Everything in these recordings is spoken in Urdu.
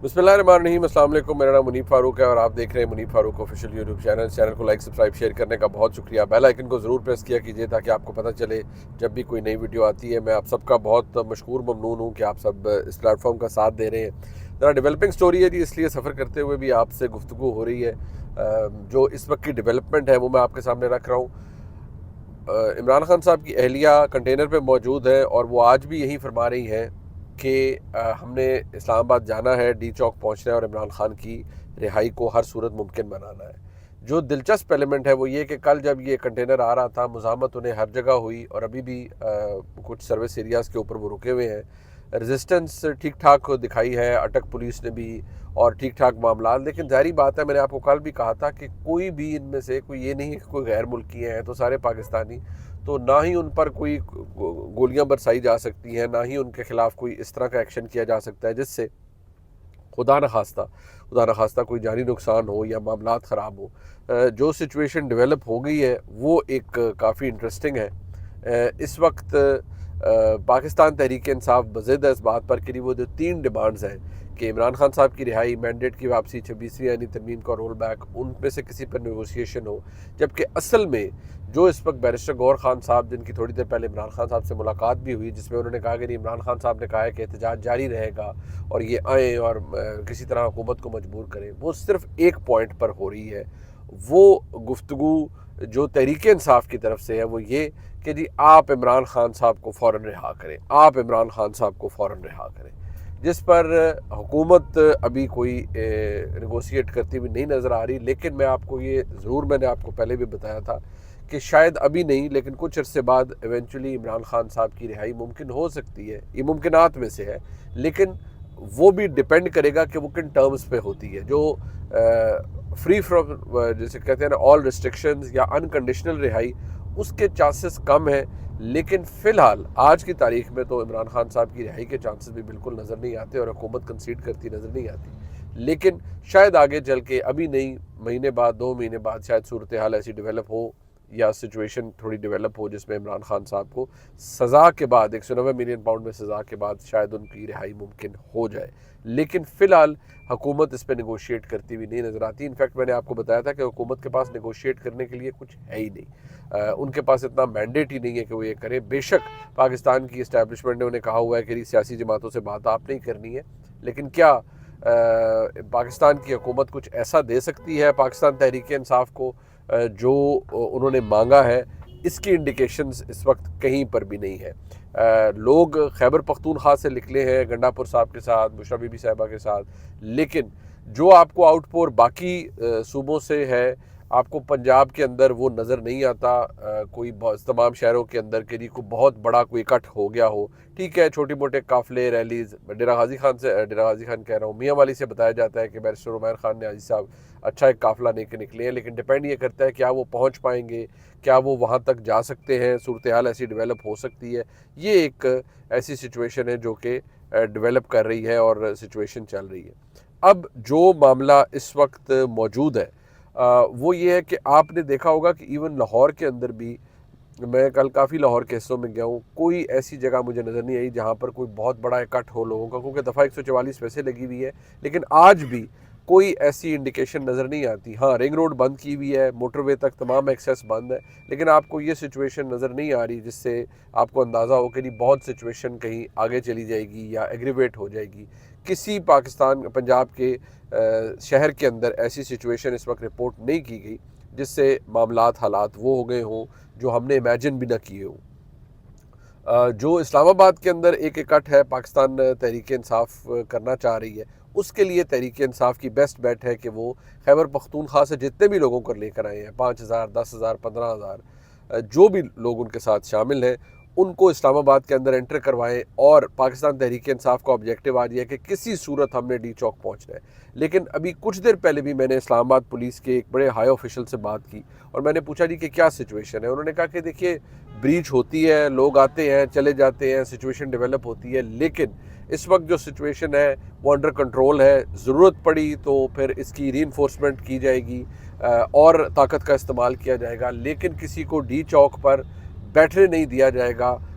بسم اللہ الرحمن الرحیم۔ السلام علیکم، میرا نام منیب فاروق ہے اور آپ دیکھ رہے ہیں منیب فاروق آفیشیل یوٹیوب چینل کو لائک سبسکرائب شیئر کرنے کا بہت شکریہ۔ بیل آئیکن کو ضرور پریس کیا کیجیے تاکہ آپ کو پتہ چلے جب بھی کوئی نئی ویڈیو آتی ہے۔ میں آپ سب کا بہت مشکور ممنون ہوں کہ آپ سب اس پلیٹ فارم کا ساتھ دے رہے ہیں۔ ذرا ڈیولپنگ سٹوری ہے جی، اس لیے سفر کرتے ہوئے بھی آپ سے گفتگو ہو رہی ہے۔ جو اس وقت کی ڈیولپمنٹ ہے وہ میں آپ کے سامنے رکھ رہا ہوں۔ عمران خان صاحب کی اہلیہ کنٹینر پہ موجود ہے اور وہ آج بھی یہی فرما رہی ہیں کہ ہم نے اسلام آباد جانا ہے، ڈی چوک پہنچنا ہے اور عمران خان کی رہائی کو ہر صورت ممکن بنانا ہے۔ جو دلچسپ ایلیمنٹ ہے وہ یہ کہ کل جب یہ کنٹینر آ رہا تھا مزاحمت انہیں ہر جگہ ہوئی اور ابھی بھی کچھ سروس ایریاز کے اوپر وہ رکے ہوئے ہیں۔ ریزسٹنس ٹھیک ٹھاک دکھائی ہے، اٹک پولیس نے بھی اور ٹھیک ٹھاک معاملات، لیکن ظاہری بات ہے، میں نے آپ کو کل بھی کہا تھا کہ کوئی بھی ان میں سے کوئی یہ نہیں ہے کہ کوئی غیر ملکی ہیں تو سارے پاکستانی، تو نہ ہی ان پر کوئی گولیاں برسائی جا سکتی ہیں، نہ ہی ان کے خلاف کوئی اس طرح کا ایکشن کیا جا سکتا ہے جس سے خدا نخواستہ کوئی جانی نقصان ہو یا معاملات خراب ہو۔ جو سچویشن ڈیولپ ہو گئی ہے وہ ایک کافی انٹرسٹنگ ہے۔ اس وقت پاکستان تحریک انصاف بضد ہے اس بات پر کہ وہ جو 3 ڈیمانڈز ہیں کہ عمران خان صاحب کی رہائی، مینڈیٹ کی واپسی، 26ویں یعنی ترمیم کا رول بیک، ان میں سے کسی پر نیگوسیشن ہو، جبکہ اصل میں جو اس وقت بیرسٹر گور خان صاحب، جن کی تھوڑی دیر پہلے عمران خان صاحب سے ملاقات بھی ہوئی جس میں انہوں نے کہا کہ عمران خان صاحب نے کہا ہے کہ احتجاج جاری رہے گا اور یہ آئیں اور کسی طرح حکومت کو مجبور کریں، وہ صرف ایک پوائنٹ پر ہو رہی ہے۔ وہ گفتگو جو تحریک انصاف کی طرف سے ہے وہ یہ کہ جی آپ عمران خان صاحب کو فوراً رہا کریں، آپ عمران خان صاحب کو فوراً رہا کریں، جس پر حکومت ابھی کوئی نیگوشیٹ کرتی ہوئی نہیں نظر آ رہی۔ لیکن میں آپ کو یہ ضرور، میں نے آپ کو پہلے بھی بتایا تھا کہ شاید ابھی نہیں لیکن کچھ عرصے بعد ایونچولی عمران خان صاحب کی رہائی ممکن ہو سکتی ہے، یہ ممکنات میں سے ہے، لیکن وہ بھی ڈیپینڈ کرے گا کہ وہ کن ٹرمز پہ ہوتی ہے۔ جو فری فرام جیسے کہتے ہیں نا آل ریسٹرکشنز یا انکنڈیشنل رہائی، اس کے چانسز کم ہیں، لیکن فی الحال آج کی تاریخ میں تو عمران خان صاحب کی رہائی کے چانسز بھی بالکل نظر نہیں آتے اور حکومت کنسیڈ کرتی نظر نہیں آتی۔ لیکن شاید آگے چل کے، ابھی نہیں، مہینے بعد، 2 مہینے بعد شاید صورتحال ایسی ڈیولپ ہو یا سچویشن تھوڑی ڈیولپ ہو جس میں عمران خان صاحب کو سزا کے بعد 190 ملین پاؤنڈ میں سزا کے بعد شاید ان کی رہائی ممکن ہو جائے، لیکن فی الحال حکومت اس پہ نیگوشیٹ کرتی ہوئی نہیں نظر آتی۔ انفیکٹ میں نے آپ کو بتایا تھا کہ حکومت کے پاس نیگوشیٹ کرنے کے لیے کچھ ہے ہی نہیں، ان کے پاس اتنا مینڈیٹ ہی نہیں ہے کہ وہ یہ کریں۔ بے شک پاکستان کی اسٹیبلشمنٹ نے انہیں کہا ہوا ہے کہ سیاسی جماعتوں سے بات آپ نہیں کرنی ہے، لیکن کیا پاکستان کی حکومت کچھ ایسا دے سکتی ہے پاکستان تحریک انصاف کو جو انہوں نے مانگا ہے؟ اس کی انڈیکیشنز اس وقت کہیں پر بھی نہیں ہے۔ لوگ خیبر پختونخوا سے نکلے ہیں گنڈا پور صاحب کے ساتھ، بشرا بی بی صاحبہ کے ساتھ، لیکن جو آپ کو آؤٹ پور باقی صوبوں سے ہے، آپ کو پنجاب کے اندر وہ نظر نہیں آتا۔ کوئی تمام شہروں کے اندر کہ جی کوئی بہت بڑا کوئی اکٹھ ہو گیا ہو، ٹھیک ہے، چھوٹی موٹے قافلے، ریلیز۔ ڈیرہ غازی خان کہہ رہا ہوں، میاں والی سے بتایا جاتا ہے کہ بیرسٹر عمیر خان نیازی صاحب اچھا ایک قافلہ لے کے نکلے ہیں، لیکن ڈیپینڈ یہ کرتا ہے کیا وہ پہنچ پائیں گے، کیا وہ وہاں تک جا سکتے ہیں، صورتحال ایسی ڈیولپ ہو سکتی ہے۔ یہ ایک ایسی سچویشن ہے جو کہ ڈیولپ کر رہی ہے اور سچویشن چل رہی ہے۔ اب جو معاملہ اس وقت موجود ہے وہ یہ ہے کہ آپ نے دیکھا ہوگا کہ ایون لاہور کے اندر بھی، میں کل کافی لاہور کے حصوں میں گیا ہوں، کوئی ایسی جگہ مجھے نظر نہیں آئی جہاں پر کوئی بہت بڑا اکٹھ ہو لوگوں کا، کیونکہ دفعہ 144 ویسے لگی ہوئی ہے، لیکن آج بھی کوئی ایسی انڈیکیشن نظر نہیں آتی۔ ہاں، رنگ روڈ بند کی ہوئی ہے، موٹر وے تک تمام ایکسیس بند ہے، لیکن آپ کو یہ سچویشن نظر نہیں آ رہی جس سے آپ کو اندازہ ہو کہ نہیں بہت سچویشن کہیں آگے چلی جائے گی یا ایگریویٹ ہو جائے گی۔ کسی پنجاب کے شہر کے اندر ایسی سچویشن اس وقت رپورٹ نہیں کی گئی جس سے معاملات، حالات وہ ہو گئے ہوں جو ہم نے امیجن بھی نہ کیے ہوں۔ جو اسلام آباد کے اندر ایک اکٹھ ہے پاکستان تحریک انصاف کرنا چاہ رہی ہے، اس کے لیے تحریک انصاف کی بیسٹ بیٹ ہے کہ وہ خیبر پختونخوا سے جتنے بھی لوگوں کو لے کر آئے ہیں، 5000، 10,000، 15,000، جو بھی لوگ ان کے ساتھ شامل ہیں، ان کو اسلام آباد کے اندر انٹر کروائیں، اور پاکستان تحریک انصاف کا آبجیکٹیو آ رہی ہے کہ کسی صورت ہم نے ڈی چوک پہنچنا ہے۔ لیکن ابھی کچھ دیر پہلے بھی میں نے اسلام آباد پولیس کے ایک بڑے ہائی آفیشل سے بات کی اور میں نے پوچھا جی کہ کیا سچویشن ہے۔ انہوں نے کہا کہ دیکھیے بریچ ہوتی ہے، لوگ آتے ہیں چلے جاتے ہیں، سچویشن ڈیولپ ہوتی ہے، لیکن اس وقت جو سچویشن ہے وہ انڈر کنٹرول ہے۔ ضرورت پڑی تو پھر اس کی ری انفورسمنٹ کی جائے گی اور طاقت کا استعمال کیا جائے گا، لیکن کسی کو ڈی چوک پر بیٹھنے نہیں دیا جائے گا۔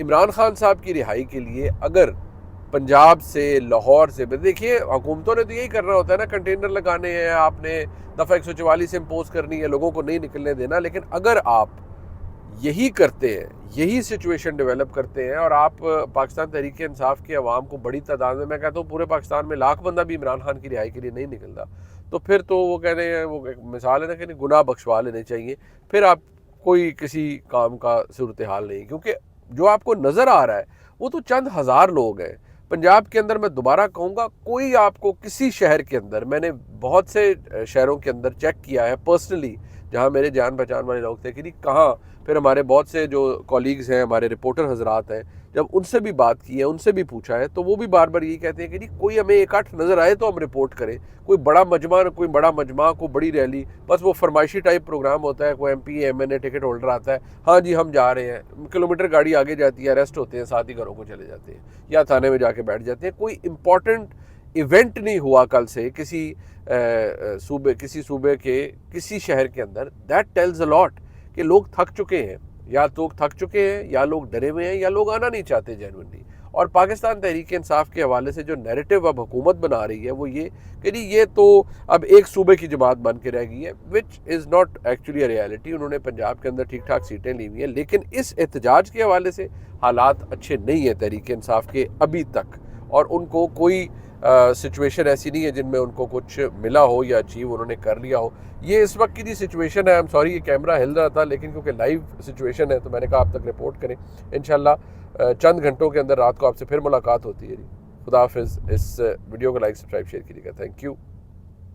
عمران خان صاحب کی رہائی کے لیے اگر پنجاب سے لاہور سے دیکھیے حکومتوں نے تو یہی کرنا ہوتا ہے نا, کنٹینر لگانے ہیں, آپ نے دفعہ 144 امپوز کرنی ہے, لوگوں کو نہیں نکلنے دینا. لیکن اگر آپ یہی کرتے ہیں, یہی سچویشن ڈیولپ کرتے ہیں اور آپ پاکستان تحریک انصاف کے عوام کو بڑی تعداد میں کہتا ہوں پورے پاکستان میں لاکھ بندہ بھی عمران خان کی رہائی کے لیے نہیں نکلتا, تو پھر تو وہ کہتے ہیں, وہ ایک مثال ہے نا کہ گناہ بخشوا لینے چاہیے, پھر آپ کوئی کسی کام کا صورتحال نہیں. کیونکہ جو آپ کو نظر آ رہا ہے وہ تو چند ہزار لوگ ہیں پنجاب کے اندر. میں دوبارہ کہوں گا, کوئی آپ کو کسی شہر کے اندر, میں نے بہت سے شہروں کے اندر چیک کیا ہے پرسنلی جہاں میرے جان پہچان والے لوگ تھے, کہ نہیں کہاں, پھر ہمارے بہت سے جو کولیگز ہیں, ہمارے رپورٹر حضرات ہیں, جب ان سے بھی بات کی ہے, ان سے بھی پوچھا ہے, تو وہ بھی بار بار یہی کہتے ہیں کہ نہیں کوئی ہمیں ایک آٹھ نظر آئے تو ہم رپورٹ کریں. کوئی بڑا مجمع کوئی بڑی ریلی, بس وہ فرمائشی ٹائپ پروگرام ہوتا ہے, کوئی MP MNA ٹکٹ ہولڈر آتا ہے, ہاں جی ہم جا رہے ہیں, کلومیٹر گاڑی آگے جاتی ہے, اریسٹ ہوتے ہیں, ساتھ ہی گھروں کو چلے جاتے ہیں یا تھانے میں جا کے بیٹھ جاتے ہیں. کوئی امپورٹنٹ ایونٹ نہیں ہوا کل سے کسی صوبے کے کسی شہر کے اندر. دیٹ ٹیلز اے لاٹ کہ لوگ تھک چکے ہیں, یا لوگ تھک چکے ہیں, یا لوگ ڈرے ہوئے ہیں, یا لوگ آنا نہیں چاہتے جینوئنلی. اور پاکستان تحریک انصاف کے حوالے سے جو نیریٹو اب حکومت بنا رہی ہے وہ یہ کہ یہ تو اب ایک صوبے کی جماعت بن کے رہ گئی ہے, which is not actually a reality. انہوں نے پنجاب کے اندر ٹھیک ٹھاک سیٹیں لی ہوئی ہیں, لیکن اس احتجاج کے حوالے سے حالات اچھے نہیں ہیں تحریک انصاف کے ابھی تک, اور ان کو کوئی سچویشن ایسی نہیں ہے جن میں ان کو کچھ ملا ہو یا اچیو انہوں نے کر لیا ہو. یہ اس وقت کی جو سچویشن ہے, آئی ایم سوری یہ کیمرہ ہل رہا تھا, لیکن کیونکہ لائیو سچویشن ہے تو میں نے کہا آپ تک رپورٹ کریں. انشاءاللہ چند گھنٹوں کے اندر رات کو آپ سے پھر ملاقات ہوتی ہے. خدا حافظ. اس ویڈیو کو لائک سبسکرائب شیئر کیجیے گا. Thank you.